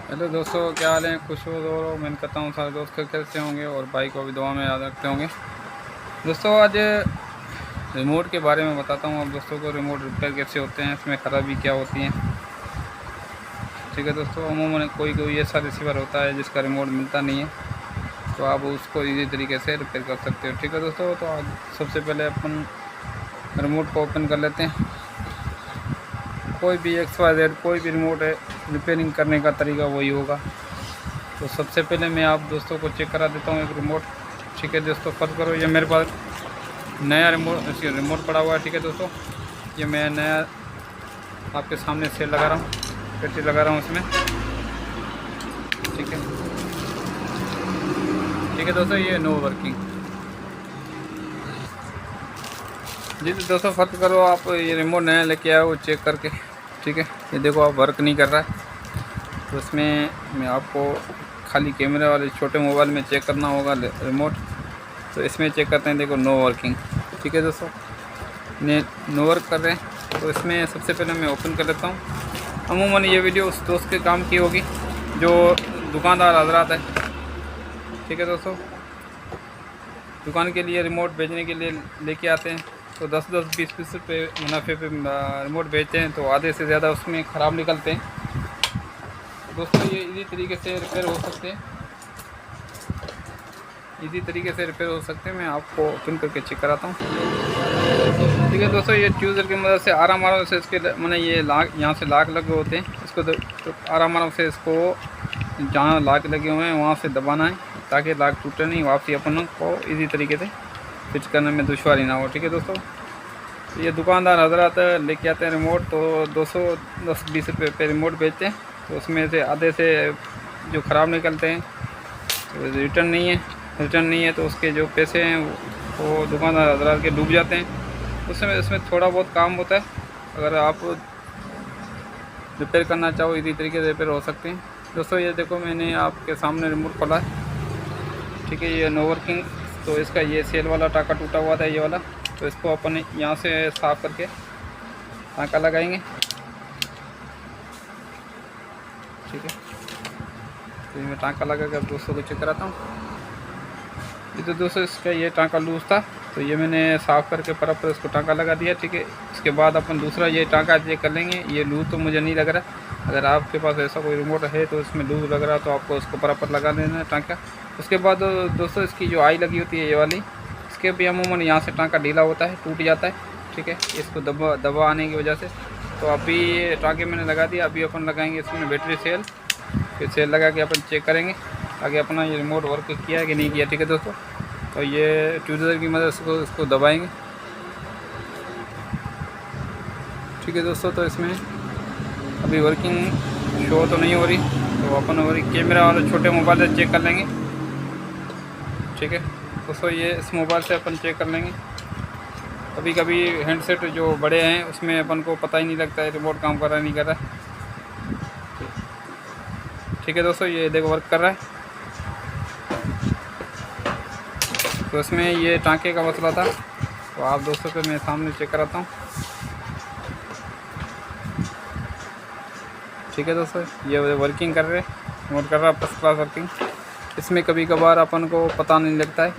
Hello दोस्तों, क्या हाल है? खुश हो दो मैं कहता हूँ सारे दोस्त कैसे होंगे और भाई को भी दुआ में याद रखते होंगे। दोस्तों आज रिमोट के बारे में बताता हूँ आप दोस्तों को। रिमोट रिपेयर कैसे होते हैं, इसमें ख़राबी क्या होती है। ठीक है दोस्तों, अमूमन कोई ऐसा रिसीवर होता है जिसका रिमोट मिलता नहीं है, तो आप उसको इजी तरीके से रिपेयर कर सकते हो। ठीक है दोस्तों, तो आज सबसे पहले अपन रिमोट को ओपन कर लेते हैं। कोई भी XYZ कोई भी रिमोट है, रिपेयरिंग करने का तरीका वही होगा। तो सबसे पहले मैं आप दोस्तों को चेक करा देता हूँ एक रिमोट। ठीक है दोस्तों, फर्स्ट करो, ये मेरे पास नया रिमोट पड़ा हुआ है। ठीक है दोस्तों, ये मैं नया आपके सामने सेल लगा रहा हूँ, बैटरी लगा रहा हूँ इसमें। ठीक है दोस्तों, ये नो वर्किंग। जी तो दोस्तों, फर्स्ट करो आप ये रिमोट नया लेके आओ चेक करके। ठीक है, ये देखो आप वर्क नहीं कर रहा है, तो इसमें मैं आपको खाली कैमरे वाले छोटे मोबाइल में चेक करना होगा रिमोट। तो इसमें चेक करते हैं, देखो नो वर्किंग। ठीक है दोस्तों, नो वर्क कर रहे हैं। तो इसमें सबसे पहले मैं ओपन कर लेता हूँ। अमूमन ये वीडियो उस दोस्त के काम की होगी जो दुकानदार हजरात है। ठीक है दोस्तों, दुकान के लिए रिमोट भेजने के लिए लेके आते हैं, तो 10-10, 20-20 रुपये मुनाफे पे रिमोट भेजते हैं, तो आधे से ज़्यादा उसमें ख़राब निकलते हैं। दोस्तों ये इजी तरीके से रिपेयर हो सकते हैं, मैं आपको ओपन करके चेक कराता हूँ। ठीक है दोस्तों, ये ट्यूजर की मदद से आराम से इसके मैंने ये लाक यहाँ से लाक लगे होते हैं, इसको तो आराम से इसको जहाँ लाक लगे हुए हैं वहाँ से दबाना है, ताकि लाक टूटे नहीं, वापसी अपन को इजी तरीके से फिट करने में दुश्वारी ना हो। ठीक है दोस्तों, तो ये दुकानदार हजरात लेके आते हैं रिमोट, तो 210-20 रुपये पे रिमोट बेचते हैं। तो उसमें से आधे से जो ख़राब निकलते हैं, तो रिटर्न नहीं है, तो उसके जो पैसे हैं वो दुकानदार हजरात के डूब जाते हैं। उसमें थोड़ा बहुत काम होता है। अगर आप रिपेयर करना चाहो इसी तरीके से रिपेयर हो सकते हैं। दोस्तों ये देखो, मैंने आपके सामने रिमोट खोला है। ठीक है, ये नो वर्किंग। तो इसका ये सेल वाला टाका टूटा हुआ था, ये वाला, तो इसको अपन यहाँ से साफ़ करके टाँका लगाएंगे। ठीक है, तो मैं टाँका लगा कर दोस्तों को चेक कराता हूँ। ये तो दोस्तों इसका ये टाँका लूज़ था, तो ये मैंने साफ़ करके पर इसको टाँका लगा दिया। ठीक है, इसके बाद अपन दूसरा ये टाँका चेक कर लेंगे। ये लूज़ तो मुझे नहीं लग रहा। अगर आपके पास ऐसा कोई रिमोट है तो इसमें लूज़ लग रहा, तो आपको इसको पर लगा देना है टाँका। उसके बाद दोस्तों इसकी जो आई लगी होती है ये वाली, इसके भी अमूमन यहाँ से टाँका ढीला होता है, टूट जाता है। ठीक है, इसको दबा आने की वजह से। तो अभी टाँके मैंने लगा दिया, अभी अपन लगाएंगे इसमें बैटरी सेल। फिर सेल लगा के अपन चेक करेंगे आगे अपना ये रिमोट वर्क किया है कि नहीं किया। ठीक है दोस्तों, तो ये ट्यूजर की मदद से इसको दबाएंगे। ठीक है दोस्तों, तो इसमें अभी वर्किंग शो तो नहीं हो रही, तो अपन और कैमरा वाले छोटे मोबाइल से चेक कर लेंगे। ठीक है दोस्तों, ये इस मोबाइल से अपन चेक कर लेंगे। कभी कभी हैंडसेट जो बड़े हैं उसमें अपन को पता ही नहीं लगता है रिमोट काम कर रहा है नहीं कर रहा है। ठीक है दोस्तों, ये देखो वर्क कर रहा है। तो इसमें ये टाँके का मसला था, तो आप दोस्तों को मैं सामने चेक कराता हूँ। ठीक है दोस्तों, ये वर्किंग कर रहे, रिमोट कर रहा फर्स्ट क्लास वर्किंग। इसमें कभी कभार अपन को पता नहीं लगता है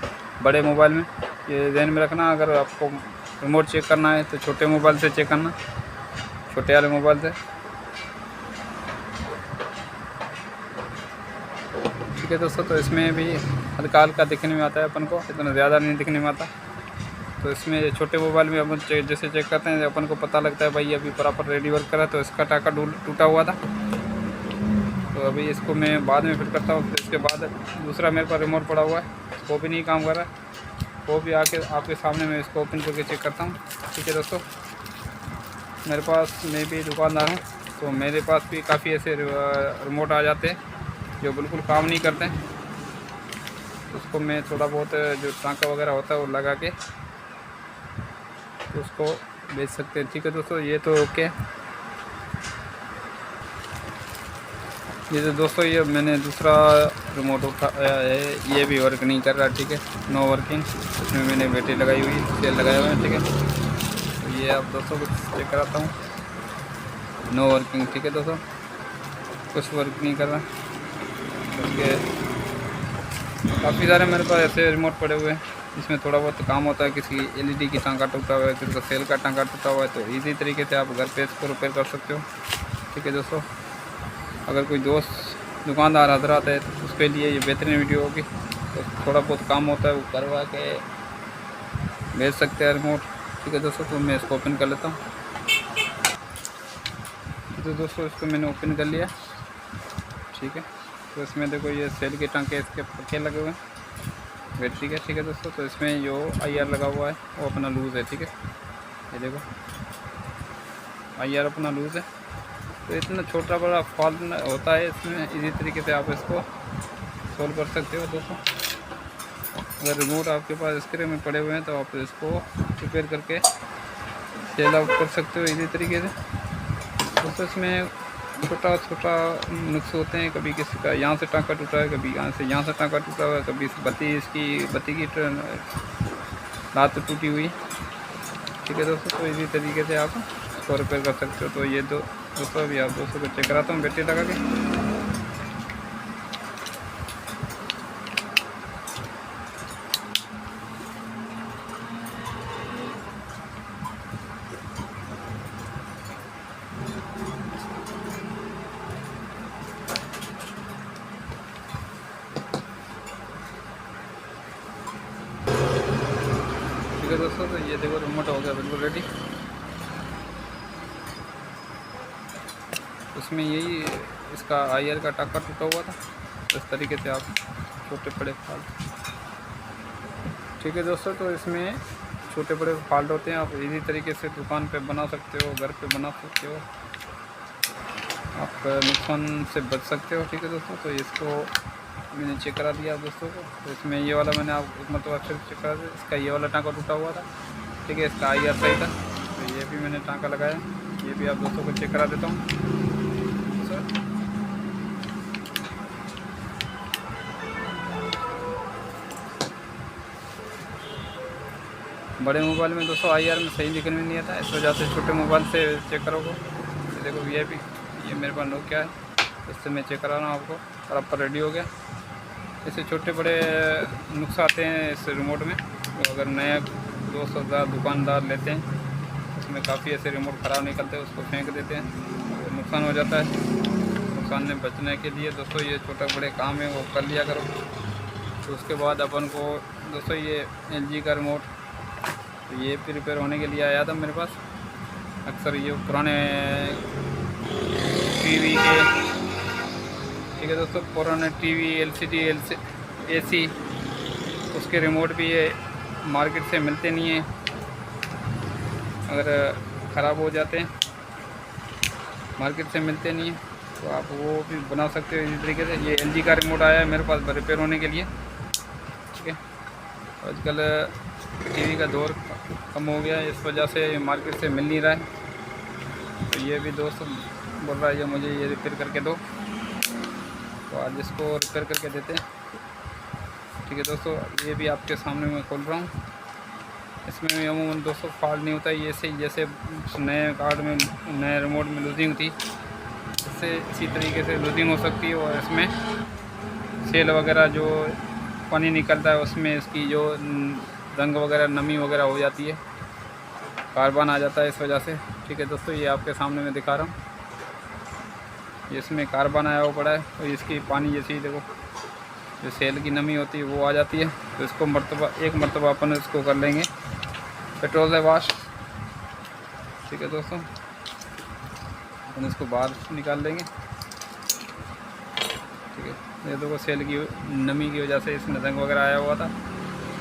बड़े मोबाइल में, ये ध्यान में रखना। अगर आपको रिमोट चेक करना है तो छोटे मोबाइल से चेक करना, छोटे वाले मोबाइल से। ठीक है दोस्तों, तो इसमें भी हल्का हल्का दिखने में आता है अपन को, इतना ज़्यादा नहीं दिखने में आता। तो इसमें छोटे मोबाइल में अपन जैसे चेक करते हैं अपन को पता लगता है भाई अभी प्रॉपर रेडी वर्क करा, तो इसका टाँका टूटा हुआ था। तो अभी इसको मैं बाद में फिट करता हूँ। फिर इसके बाद दूसरा मेरे पास रिमोट पड़ा हुआ है, वो भी नहीं काम कर रहा है, वो भी आके आपके सामने मैं इसको ओपन करके चेक करता हूँ। ठीक है दोस्तों, मेरे पास मैं भी दुकानदार हूँ, तो मेरे पास भी काफ़ी ऐसे रिमोट आ जाते हैं जो बिल्कुल काम नहीं करते हैं। उसको मैं थोड़ा बहुत जो टाँका वगैरह होता है वो लगा के तो उसको बेच सकते हैं। ठीक है दोस्तों, ये तो ओके। ये तो दोस्तों ये मैंने दूसरा रिमोट उठाया है, ये भी वर्क नहीं कर रहा। ठीक है, नो वर्किंग। इसमें मैंने बैटरी लगाई हुई है, सेल लगाया हुआ है। ठीक है, तो ये आप दोस्तों को चेक कराता हूँ, नो वर्किंग। ठीक है दोस्तों, कुछ वर्क नहीं कर रहा। उसके काफ़ी सारे मेरे पास ऐसे रिमोट पड़े हुए हैं जिसमें थोड़ा बहुत काम होता है। किसी एलईडी की टांका टूटा हुआ है, किसी का सेल का टांका टूटा हुआ है, तो इजी तरीके से आप घर पे इसको रिपेयर कर सकते हो। ठीक है दोस्तों, अगर कोई दोस्त दुकानदार हजरात है तो उसके लिए ये बेहतरीन वीडियो होगी। तो थोड़ा बहुत काम होता है वो करवा के भेज सकते हैं रिमोट। ठीक है दोस्तों, तो मैं इसको ओपन कर लेता हूँ। तो दोस्तों इसको मैंने ओपन कर लिया। ठीक है, तो इसमें देखो ये सेल के टांके इसके पक्के लगे हुए हैं बैटरी के। ठीक है दोस्तों, तो इसमें जो IR लगा हुआ है वो अपना लूज़ है। ठीक है, ये देखो IR अपना लूज़ है। तो इतना छोटा बड़ा फॉल्ट होता है इसमें, इजी तरीके से आप इसको सोल्व कर सकते हो दोस्तों। अगर रिमोट आपके पास स्क्रे में पड़े हुए हैं तो आप इसको रिपेयर करके सेल आउट कर सकते हो इजी तरीके से दोस्तों। इसमें छोटा छोटा नुक्स होते हैं, कभी किसी का यहाँ से टांका टूटा है, कभी यहाँ से टांका टूटा हुआ है, कभी बत्ती की लात टूटी हुई। ठीक है दोस्तों, तो इसी तरीके से आप इसको रिपेयर कर सकते हो। तो ये दोस्तों अभी आप दोस्तों को चेक कराता हूँ बैटरी लगा के। ठीक है दोस्तों, तो ये देखो रिमोट हो गया बिल्कुल रेडी। उसमें यही इसका IR का टाका टूटा हुआ था। इस तरीके से आप छोटे बड़े फॉल्ट। ठीक है दोस्तों, तो इसमें छोटे बड़े फॉल्ट होते हैं, आप इजी तरीके से दुकान पे बना सकते हो, घर पे बना सकते हो, आप नुकसान से बच सकते हो। ठीक है दोस्तों, तो इसको मैंने चेक करा दिया दोस्तों को। तो इसमें ये वाला मैंने आप मतलब अच्छे से चेक करा दिया। इसका ये वाला टांका टूटा हुआ था। ठीक है, इसका IR सही था, तो ये भी मैंने टांका लगाया। ये भी आप दोस्तों को चेक करा देता हूँ सर। बड़े मोबाइल में दोस्तों IR में सही दिखने में नहीं आता, इस वजह से छोटे मोबाइल से चेक करोगे। देखो VIP ये मेरे पास Nokia है, इससे मैं चेक करा रहा हूँ आपको। प्रॉपर रेडी हो गया। इससे छोटे बड़े नुक्स आते हैं इस रिमोट में। तो अगर नया दोस्त दुकानदार लेते हैं उसमें काफ़ी ऐसे रिमोट ख़राब निकलते हैं, उसको फेंक देते हैं, तो नुकसान हो जाता है। नुकसान में बचने के लिए दोस्तों ये छोटे बड़े काम है वो कर लिया करो। तो उसके बाद अपन को दोस्तों ये LG का रिमोट, तो ये भी रिपेयर होने के लिए आया था मेरे पास। अक्सर ये पुराने TV के, ठीक है दोस्तों, पुराने TV LCD AC उसके रिमोट भी ये मार्केट से मिलते नहीं हैं, अगर ख़राब हो जाते हैं मार्केट से मिलते नहीं हैं, तो आप वो भी बना सकते हो इसी तरीके से। ये LG का रिमोट आया है मेरे पास रिपेयर होने के लिए। ठीक है, आजकल TV का दौर कम हो गया है, इस वजह से मार्केट से मिल नहीं रहा है। तो ये भी दोस्त बोल रहा है मुझे ये रिपेयर करके दो, तो आज इसको रिपेयर करके देते हैं। ठीक है दोस्तों, ये भी आपके सामने मैं खोल रहा हूँ। इसमें अमूमन दोस्तों फॉल्ट नहीं होता है। ये से जैसे नए कार्ड में नए रिमोट में लूजिंग थी, इससे इसी तरीके से लूजिंग हो सकती है। और इसमें सेल वगैरह जो पानी निकलता है उसमें इसकी जो रंग वगैरह नमी वगैरह हो जाती है, कार्बन आ जाता है इस वजह से। ठीक है दोस्तों, ये आपके सामने मैं दिखा रहा हूँ, ये इसमें कार्बन आया हुआ पड़ा है, तो इसकी पानी जैसी देखो जो सेल की नमी होती है वो आ जाती है। तो इसको एक मरतबा अपन इसको कर लेंगे पेट्रोल से वॉश। ठीक है दोस्तों, अपन इसको बाहर निकाल लेंगे। ठीक है, ये देखो सेल की नमी की वजह से इसमें रंग वगैरह आया हुआ था।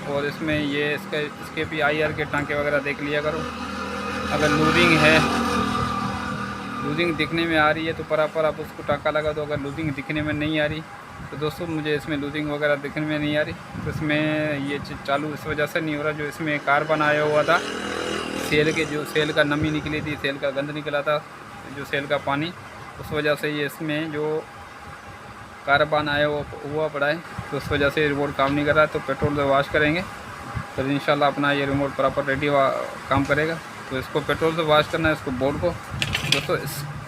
और इसमें ये इसके भी IR के टांके वगैरह देख लिया करो। अगर लूजिंग है, लूजिंग दिखने में आ रही है तो बराबर आप उसको टांका लगा दो। अगर लूजिंग दिखने में नहीं आ रही तो दोस्तों मुझे इसमें लूजिंग वगैरह दिखने में नहीं आ रही, तो इसमें ये चीज़ चालू इस वजह से नहीं हो रहा। जो इसमें कार्बन आया हुआ था सेल के, जो सेल का नमी निकली थी, सेल का गंद निकला था, जो सेल का पानी, उस वजह से ये इसमें जो कार्बन आया हुआ पड़ा है, तो उस वजह से रिमोट काम नहीं कर रहा है। तो पेट्रोल से वॉश करेंगे तो इंशाल्लाह अपना ये रिमोट प्रॉपर रेडी काम करेगा। तो इसको पेट्रोल से वॉश करना है, इसको बोर्ड को दोस्तों।